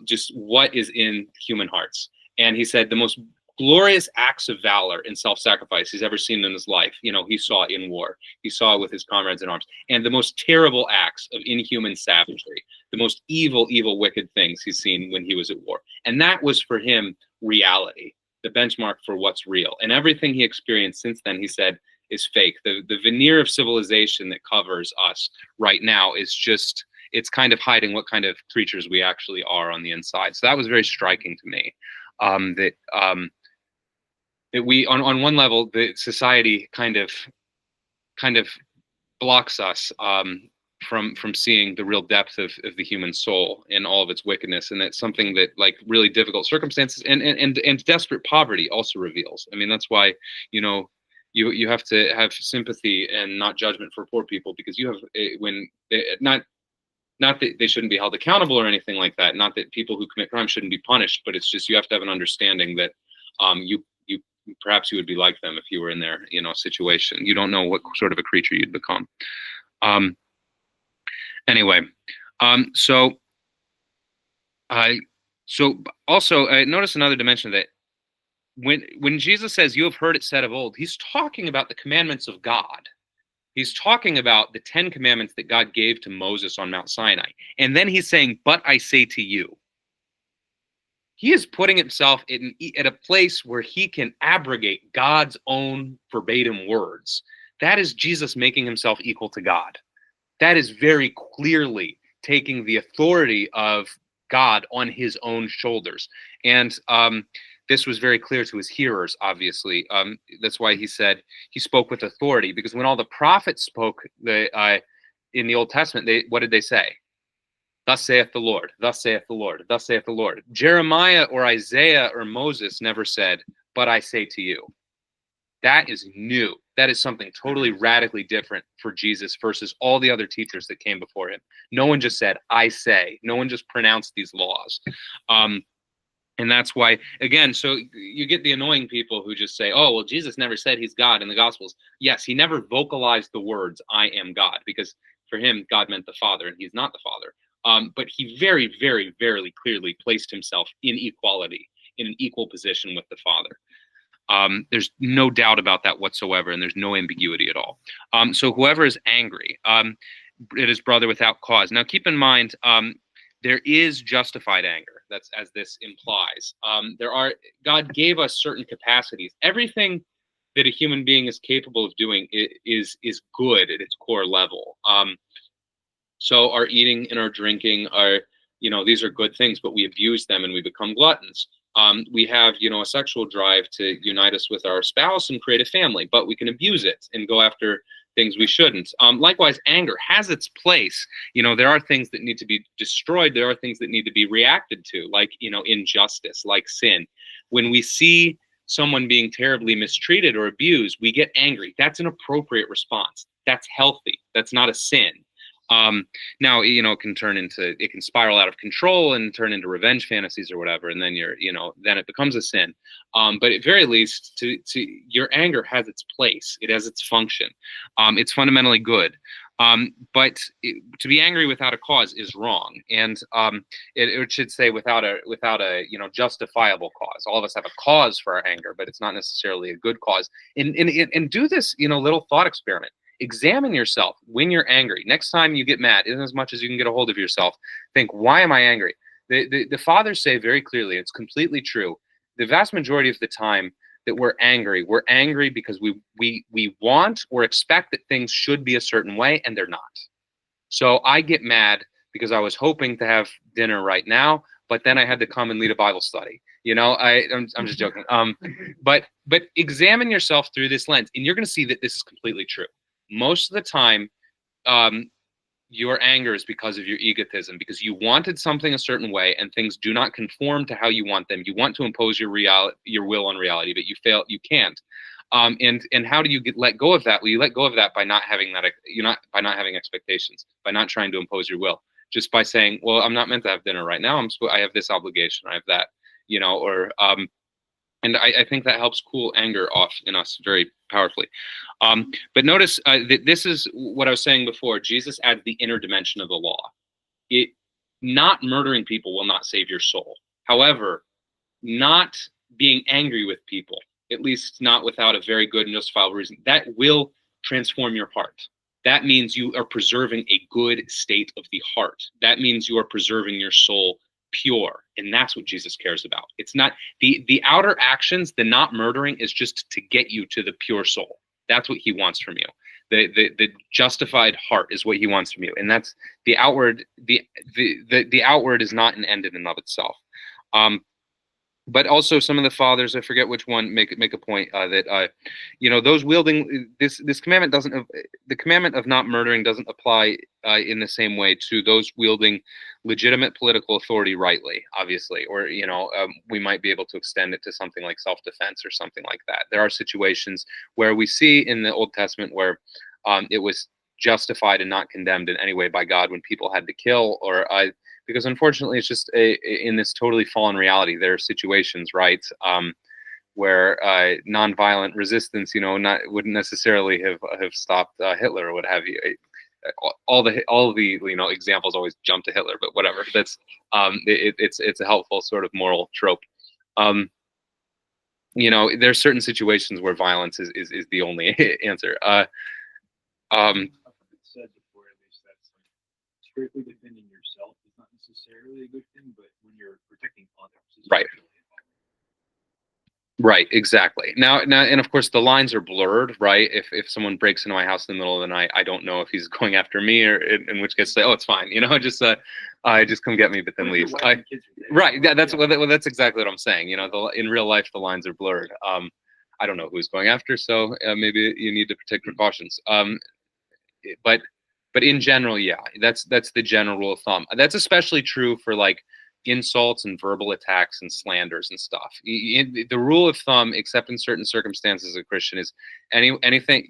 just what is in human hearts, and he said the most glorious acts of valor and self-sacrifice he's ever seen in his life, you know, he saw in war. He saw it with his comrades in arms. And the most terrible acts of inhuman savagery, the most evil, wicked things he's seen when he was at war. And that was for him reality, the benchmark for what's real. And everything he experienced since then, he said, is fake. The veneer of civilization that covers us right now is just, it's kind of hiding what kind of creatures we actually are on the inside. So that was very striking to me. That we, on one level, the society kind of blocks us from seeing the real depth of the human soul and all of its wickedness, and that's something that, like, really difficult circumstances and desperate poverty also reveals. I mean, that's why, you know, you have to have sympathy and not judgment for poor people, because you have not that they shouldn't be held accountable or anything like that, not that people who commit crime shouldn't be punished, but it's just you have to have an understanding that perhaps you would be like them if you were in their, you know, situation. You don't know what sort of a creature you'd become. Anyway, so also notice another dimension that when Jesus says, "You have heard it said of old," he's talking about the commandments of God. He's talking about the 10 commandments that God gave to Moses on Mount Sinai. And then he's saying, "But I say to you." He is putting himself at a place where he can abrogate God's own verbatim words. That is Jesus making himself equal to God. That is very clearly taking the authority of God on his own shoulders. And this was very clear to his hearers, obviously. That's why he said he spoke with authority, because when all the prophets spoke in the Old Testament, what did they say? Thus saith the Lord, thus saith the Lord, thus saith the Lord. Jeremiah or Isaiah or Moses never said, "But I say to you." That is new. That is something totally radically different for Jesus versus all the other teachers that came before him. No one just said, "I say." No one just pronounced these laws. And that's why, again, so you get the annoying people who just say, "Oh, well, Jesus never said he's God in the Gospels." Yes, he never vocalized the words, "I am God," because for him, God meant the Father, and he's not the Father. But he very, very, very clearly placed himself in equality, in an equal position with the Father. There's no doubt about that whatsoever, and there's no ambiguity at all. So whoever is angry at his brother without cause. Now, keep in mind, there is justified anger. That's as this implies. God gave us certain capacities. Everything that a human being is capable of doing is good at its core level. So our eating and our drinking are, you know, these are good things, but we abuse them and we become gluttons. We have, you know, a sexual drive to unite us with our spouse and create a family, but we can abuse it and go after things we shouldn't. Likewise, anger has its place. You know, there are things that need to be destroyed. There are things that need to be reacted to, like, you know, injustice, like sin. When we see someone being terribly mistreated or abused, we get angry. That's an appropriate response. That's healthy. That's not a sin. Now, it can spiral out of control and turn into revenge fantasies or whatever. And then then it becomes a sin. But at very least, your anger has its place. It has its function. It's fundamentally good. But to be angry without a cause is wrong. And it should say without a justifiable cause. All of us have a cause for our anger, but it's not necessarily a good cause. And do this, little thought experiment. Examine yourself when you're angry. Next time you get mad, in as much as you can get a hold of yourself, think, why am I angry? The fathers say very clearly, it's completely true, the vast majority of the time that we're angry because we want or expect that things should be a certain way, and they're not. So I get mad because I was hoping to have dinner right now, but then I had to come and lead a Bible study. I'm just joking. But examine yourself through this lens, and you're going to see that this is completely true. Most of the time, your anger is because of your egotism, because you wanted something a certain way and things do not conform to how you want them. You want to impose your will on reality, but you can't. And how do you let go of that? Well, you let go of that by not having by not having expectations, by not trying to impose your will, just by saying, well, I'm not meant to have dinner right now. I have this obligation. I have that, and I think that helps cool anger off in us very powerfully. But notice that this is what I was saying before. Jesus adds the inner dimension of the law. Not murdering people will not save your soul. However, not being angry with people, at least not without a very good and justifiable reason, that will transform your heart. That means you are preserving a good state of the heart. That means you are preserving your soul pure, and that's what Jesus cares about. It's not the outer actions. The not murdering is just to get you to the pure soul. That's what he wants from you. The justified heart is what he wants from you, and that's the outward. The outward is not an end in and of itself. But also some of the fathers, I forget which one, make a point that those wielding this commandment the commandment of not murdering doesn't apply in the same way to those wielding legitimate political authority rightly, obviously, or we might be able to extend it to something like self-defense or something like that. There are situations where we see in the Old Testament where it was justified and not condemned in any way by God when people had to kill, or because unfortunately it's just in this totally fallen reality. There are situations, right, where nonviolent resistance, wouldn't necessarily have stopped Hitler or what have you. All the examples always jump to Hitler, but whatever. That's it's a helpful sort of moral trope. There's certain situations where violence is the only answer. It's said before, at least that's like strictly defending yourself is not necessarily a good thing, but when you're protecting others, is Right. Right, exactly. Now, and of course, the lines are blurred, right? If someone breaks into my house in the middle of the night, I don't know if he's going after me, or in which case, say, oh, it's fine, just come get me, but then leave. Right, that's exactly what I'm saying. In real life, the lines are blurred. I don't know who's going after, so maybe you need to take precautions. But in general, yeah, that's the general rule of thumb. That's especially true for like insults and verbal attacks and slanders and stuff. The rule of thumb, except in certain circumstances as a Christian, is anything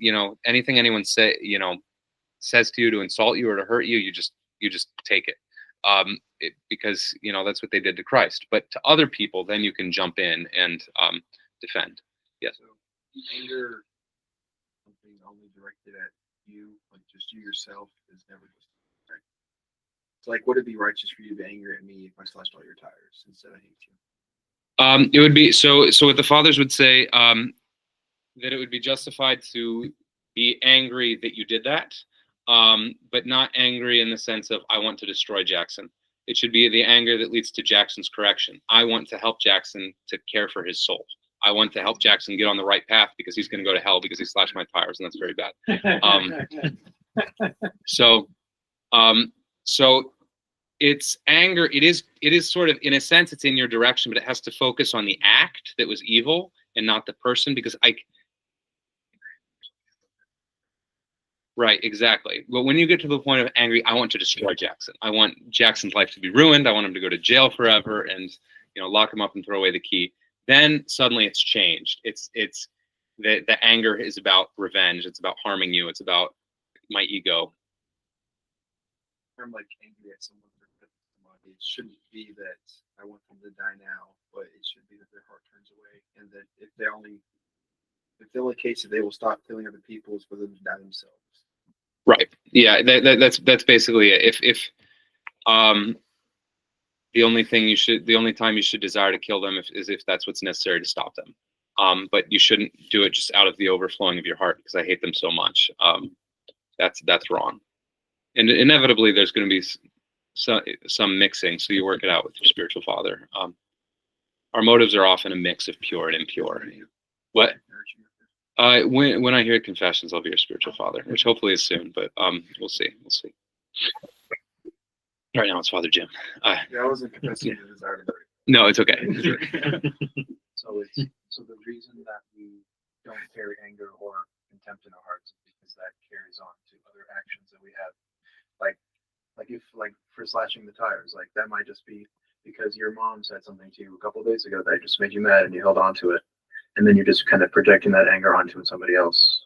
anyone says to you to insult you or to hurt you, you just take it. Because that's what they did to Christ. But to other people, then you can jump in and defend. Yes. So anger, something only directed at you, like just you yourself, is never just right. It's like, would it be righteous for you to anger at me if I slashed all your tires instead of hate you? It would be so what the fathers would say, that it would be justified to be angry that you did that, but not angry in the sense of I want to destroy Jackson. It should be the anger that leads to Jackson's correction. I want to help Jackson to care for his soul. I want to help Jackson get on the right path because he's going to go to hell because he slashed my tires, and that's very bad. So it's anger. It is sort of, in a sense, it's in your direction, but it has to focus on the act that was evil and not the person, because right, exactly. But when you get to the point of angry, I want to destroy Jackson. I want Jackson's life to be ruined. I want him to go to jail forever and lock him up and throw away the key. then suddenly it's changed. It's the anger is about revenge. It's about harming you. It's about my ego. I'm like angry at someone for somebody. It shouldn't be that I want them to die now, but it should be that their heart turns away, and that if the only case that they will stop killing other people is for them to die themselves. Right. Yeah. That's basically it. If the only time you should desire to kill them is if that's what's necessary to stop them. But you shouldn't do it just out of the overflowing of your heart because I hate them so much. That's wrong. And inevitably there's going to be some mixing. So you work it out with your spiritual father. Our motives are often a mix of pure and impure. What? When I hear confessions, I'll be your spiritual father, which hopefully is soon, but we'll see. Right now it's Father Jim. I wasn't confessing the desire to murder. No, it's okay. So the reason that we don't carry anger or contempt in our hearts is because that carries on to other actions that we have, like for slashing the tires, like that might just be because your mom said something to you a couple of days ago that just made you mad and you held on to it, and then you're just kind of projecting that anger onto somebody else.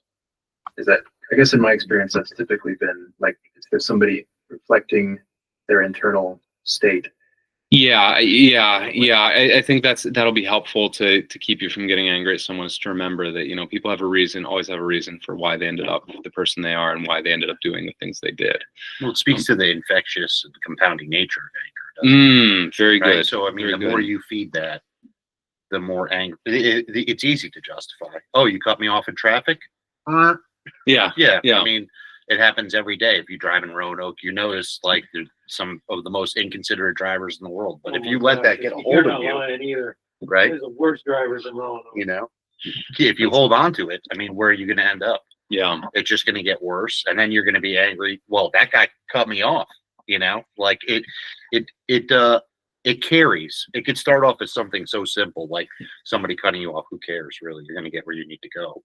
Is that, I guess in my experience, that's typically been like if somebody reflecting their internal state. Yeah. I think that'll be helpful to keep you from getting angry at someone, is to remember that, people always have a reason for why they ended up the person they are and why they ended up doing the things they did. Well, it speaks to the infectious and compounding nature of anger. Doesn't it? Very Right? good. So, I mean, Very the more good. you feed that, the more anger. It's easy to justify. Oh, you cut me off in traffic? Yeah. Yeah. Yeah. I mean, it happens every day. If you drive in Roanoke, you notice like there's some of the most inconsiderate drivers in the world. But if you let that get a You're hold not of you, lying either. right? There's the worst drivers in Roanoke. If you hold on to it, I mean, where are you going to end up? Yeah. It's just going to get worse, and then you're going to be angry. Well, that guy cut me off. Like it carries. It could start off as something so simple, like somebody cutting you off. Who cares, really? You're going to get where you need to go.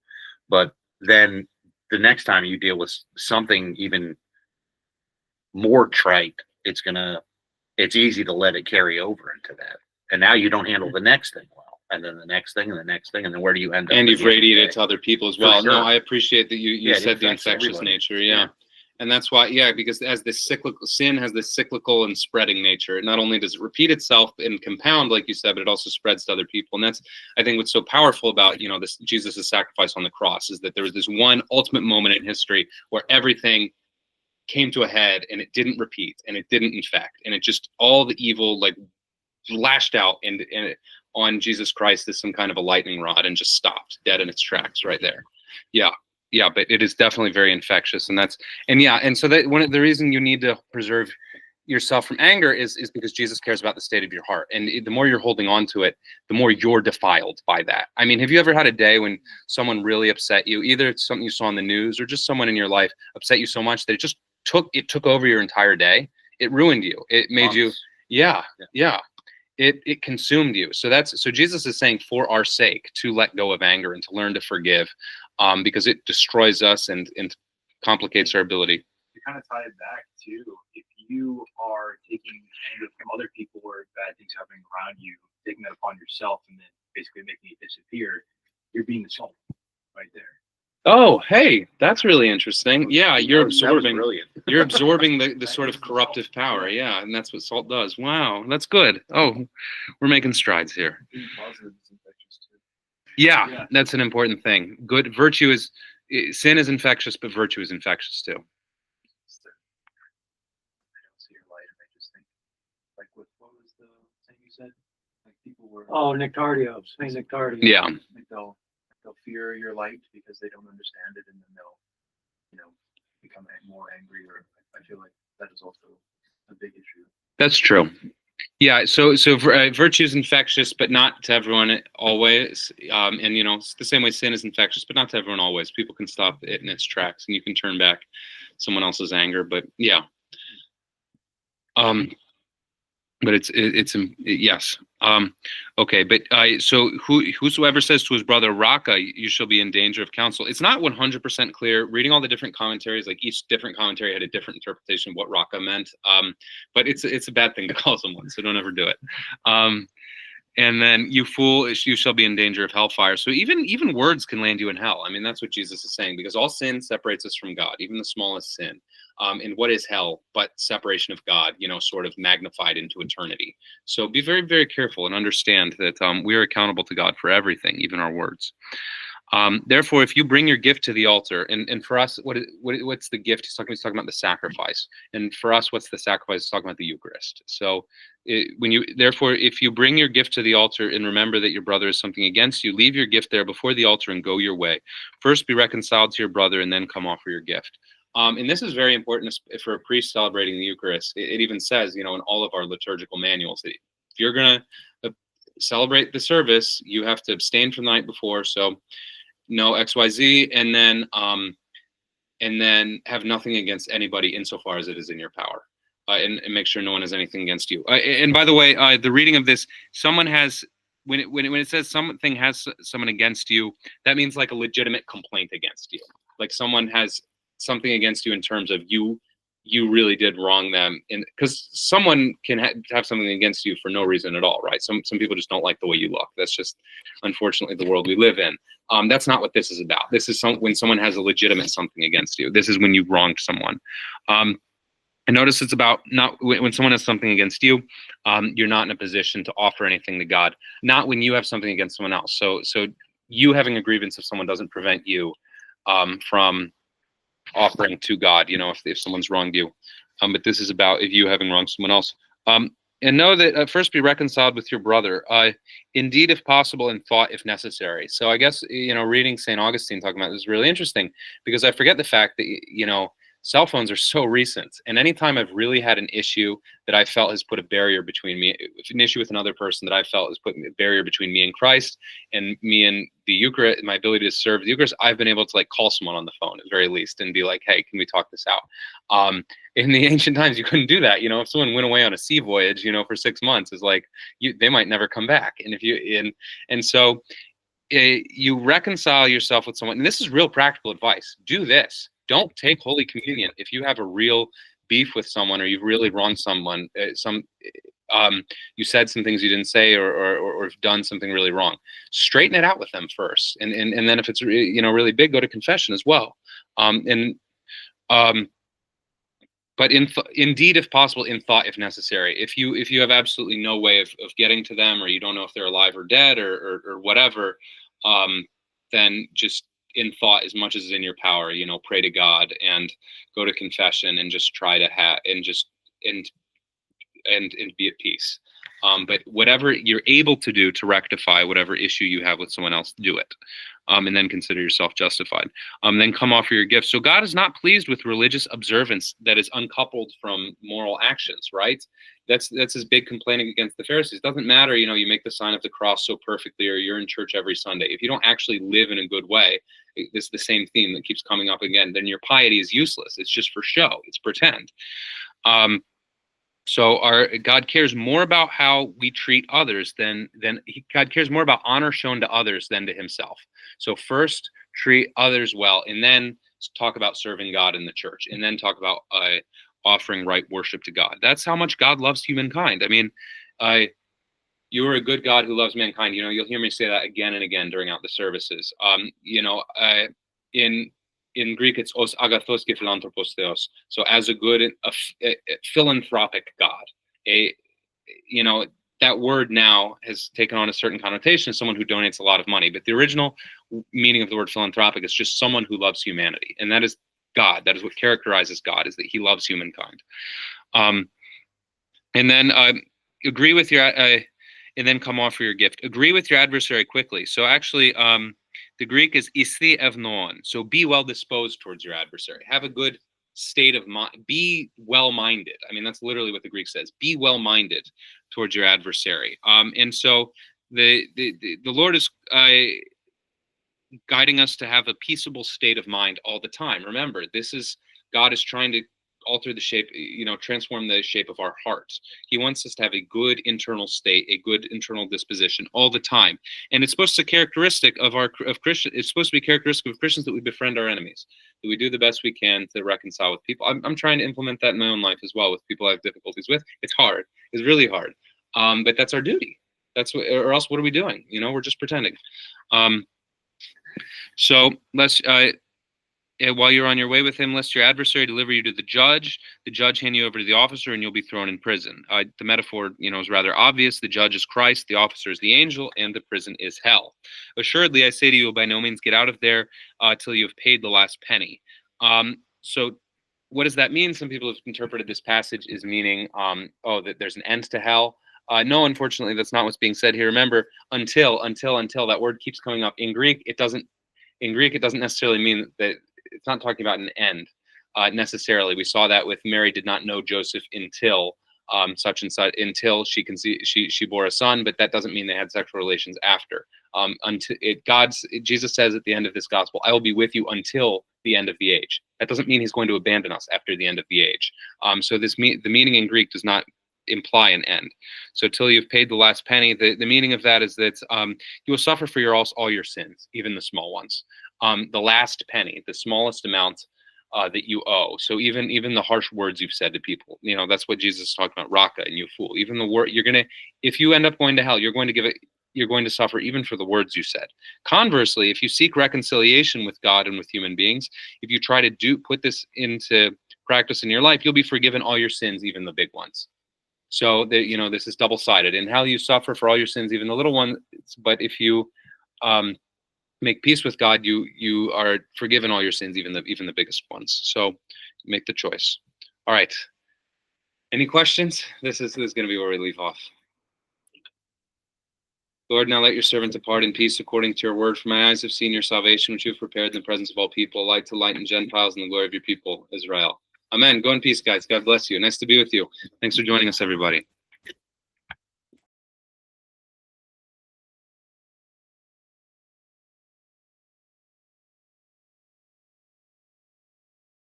But then the next time you deal with something even more trite, it's easy to let it carry over into that. And now you don't handle the next thing well. And then the next thing and the next thing. And then where do you end up? And at you've the end of the radiated day? to other people as For well. No, sure. I appreciate that you Yeah, it said the affects infectious everybody. nature. Yeah. And that's why, because as this sin has this cyclical and spreading nature. Not only does it repeat itself and compound, like you said, but it also spreads to other people. And that's, I think, what's so powerful about, this Jesus' sacrifice on the cross is that there was this one ultimate moment in history where everything came to a head and it didn't repeat and it didn't infect. And it just, all the evil, like, lashed out and on Jesus Christ as some kind of a lightning rod and just stopped dead in its tracks right there. Yeah, but it is definitely very infectious, and so that one of the reason you need to preserve yourself from anger is because Jesus cares about the state of your heart, and the more you're holding on to it, the more you're defiled by that. I mean, have you ever had a day when someone really upset you? Either it's something you saw on the news or just someone in your life upset you so much that it just took over your entire day. It ruined you. It made you, yeah. It consumed you. So Jesus is saying for our sake to let go of anger and to learn to forgive, because it destroys us and complicates our ability. To kind of tie it back to, if you are taking anger from other people or bad things happening around you, taking that upon yourself and then basically making it disappear, you're being assaulted right there. Oh, hey, that's really interesting. Yeah, you're That was absorbing. brilliant. You're absorbing the sort of corruptive power. Yeah, and that's what salt does. Wow, that's good. Oh, we're making strides here. Being positive is infectious too. Yeah, that's an important thing. Good virtue is sin is infectious, but virtue is infectious too. I don't see your light, and I just think, like, what was the thing you said? Like, people were. Oh, Nectardios, Saint Nectardios. Yeah, Like they'll fear your light because they don't understand it, and then they'll, become more angry. Or I feel like that is also a big issue. that's true. Yeah, so virtue is infectious, but not to everyone always. And it's the same way sin is infectious, but not to everyone always. People can stop it in its tracks, and you can turn back someone else's anger. But yeah, but it's yes. Okay, but so whosoever says to his brother Raka, you shall be in danger of counsel. It's not 100% clear. Reading all the different commentaries, like each different commentary had a different interpretation of what Raka meant. But it's a bad thing to call someone, so don't ever do it. And then, you fool, you shall be in danger of hellfire. So even words can land you in hell. I mean, that's what Jesus is saying, because all sin separates us from God, even the smallest sin. And what is hell but separation of God, sort of magnified into eternity. So be very, very careful and understand that we are accountable to God for everything, even our words. Therefore, if you bring your gift to the altar, and for us, what's the gift? He's talking about the sacrifice. And for us, what's the sacrifice? He's talking about the Eucharist. So therefore, if you bring your gift to the altar and remember that your brother is something against you, leave your gift there before the altar and go your way. First be reconciled to your brother and then come offer your gift. And this is very important for a priest celebrating the Eucharist. It even says, in all of our liturgical manuals, that if you're going to celebrate the service, you have to abstain from the night before. So no XYZ, and then have nothing against anybody insofar as it is in your power, and make sure no one has anything against you. And by the way, the reading of this, someone has, when it says something has someone against you, that means like a legitimate complaint against you, like someone has something against you in terms of you really did wrong them, and because someone can have something against you for no reason at all, right? Some people just don't like the way you look. That's just unfortunately the world we live in. That's not what this is about. This is when someone has a legitimate something against you. This is when you've wronged someone. And notice it's about not when someone has something against you, you're not in a position to offer anything to God. Not when you have something against someone else. So you having a grievance of someone doesn't prevent you from offering to God, if someone's wronged you. But this is about if you having wronged someone else. And know that first be reconciled with your brother, indeed, if possible, in thought, if necessary. So I guess, reading St. Augustine talking about this is really interesting, because I forget the fact that, cell phones are so recent. And anytime I've really had an issue that I felt has put a barrier between me, an issue with another person that I felt has put a barrier between me and Christ and me and the Eucharist, my ability to serve the Eucharist, I've been able to call someone on the phone at very least and be like, hey, can we talk this out? In the ancient times, you couldn't do that. If someone went away on a sea voyage, for 6 months, it's like they might never come back. And so you reconcile yourself with someone. And this is real practical advice. Do this. Don't take Holy Communion if you have a real beef with someone or you've really wronged someone. You said some things you didn't say or have done something really wrong. Straighten it out with them first, and then if it's really big, go to confession as well. But indeed, if possible, in thought, if necessary. If you have absolutely no way of getting to them, or you don't know if they're alive or dead or whatever, then just in thought, as much as is in your power, pray to God and go to confession and just try to and be at peace. But whatever you're able to do to rectify whatever issue you have with someone else, do it. And then consider yourself justified. Then come offer your gifts. So God is not pleased with religious observance that is uncoupled from moral actions, right? That's his big complaining against the Pharisees. It doesn't matter, you make the sign of the cross so perfectly, or you're in church every Sunday. If you don't actually live in a good way, it's the same theme that keeps coming up again, then your piety is useless. It's just for show. It's pretend. So God cares more about how we treat others God cares more about honor shown to others than to himself. So first treat others well, and then talk about serving God in the church, and then talk about offering right worship to God. That's how much God loves humankind. I mean, you are a good God who loves mankind. You'll hear me say that again and again during the services. In Greek, it's os agathos ke philanthropos theos. So as a good, a philanthropic God. That word now has taken on a certain connotation as someone who donates a lot of money. But the original meaning of the word philanthropic is just someone who loves humanity. And that is God. That is what characterizes God, is that he loves humankind. And then agree with your, and then come offer your gift. Agree with your adversary quickly. So actually, the Greek is isti evnon. So be well disposed towards your adversary. Have a good state of mind. Be well-minded. I mean, that's literally what the Greek says. Be well-minded towards your adversary. And so the Lord is guiding us to have a peaceable state of mind all the time. Remember, God is trying to alter the shape, transform the shape of our hearts. He wants us to have a good internal state, a good internal disposition all the time. And it's supposed to be characteristic of Christians. It's supposed to be characteristic of Christians that we befriend our enemies, that we do the best we can to reconcile with people. I'm trying to implement that in my own life as well with people I have difficulties with. It's hard. It's really hard. But that's our duty. or else what are we doing? We're just pretending. So let's while you're on your way with him, lest your adversary deliver you to the judge hand you over to the officer, and you'll be thrown in prison. The metaphor, is rather obvious. The judge is Christ, the officer is the angel, and the prison is hell. Assuredly, I say to you, will by no means get out of there till you have paid the last penny. So what does that mean? Some people have interpreted this passage as meaning, that there's an end to hell. No, unfortunately, that's not what's being said here. Remember, until, that word keeps coming up. In Greek, it doesn't necessarily mean that. It's not talking about an end necessarily. We saw that with Mary did not know Joseph until such and such, until she bore a son, but that doesn't mean they had sexual relations after. Jesus says at the end of this gospel, I will be with you until the end of the age. That doesn't mean he's going to abandon us after the end of the age. So the meaning in Greek does not imply an end. So till you've paid the last penny, the meaning of that is that you will suffer for all your sins, even the small ones. The last penny, the smallest amount that you owe. So even the harsh words you've said to people, that's what Jesus is talking about, raka, and you fool. Even the word if you end up going to hell, you're going to suffer even for the words you said. Conversely, if you seek reconciliation with God and with human beings, if you try to put this into practice in your life, you'll be forgiven all your sins, even the big ones. So this is double-sided. In hell you suffer for all your sins, even the little ones. But if you make peace with God, you are forgiven all your sins, even the biggest ones. So make the choice. All right. Any questions? This is going to be where we leave off. Lord, now let your servant depart in peace according to your word. For my eyes have seen your salvation, which you have prepared in the presence of all people, light to lighten Gentiles and the glory of your people, Israel. Amen. Go in peace, guys. God bless you. Nice to be with you. Thanks for joining us, everybody.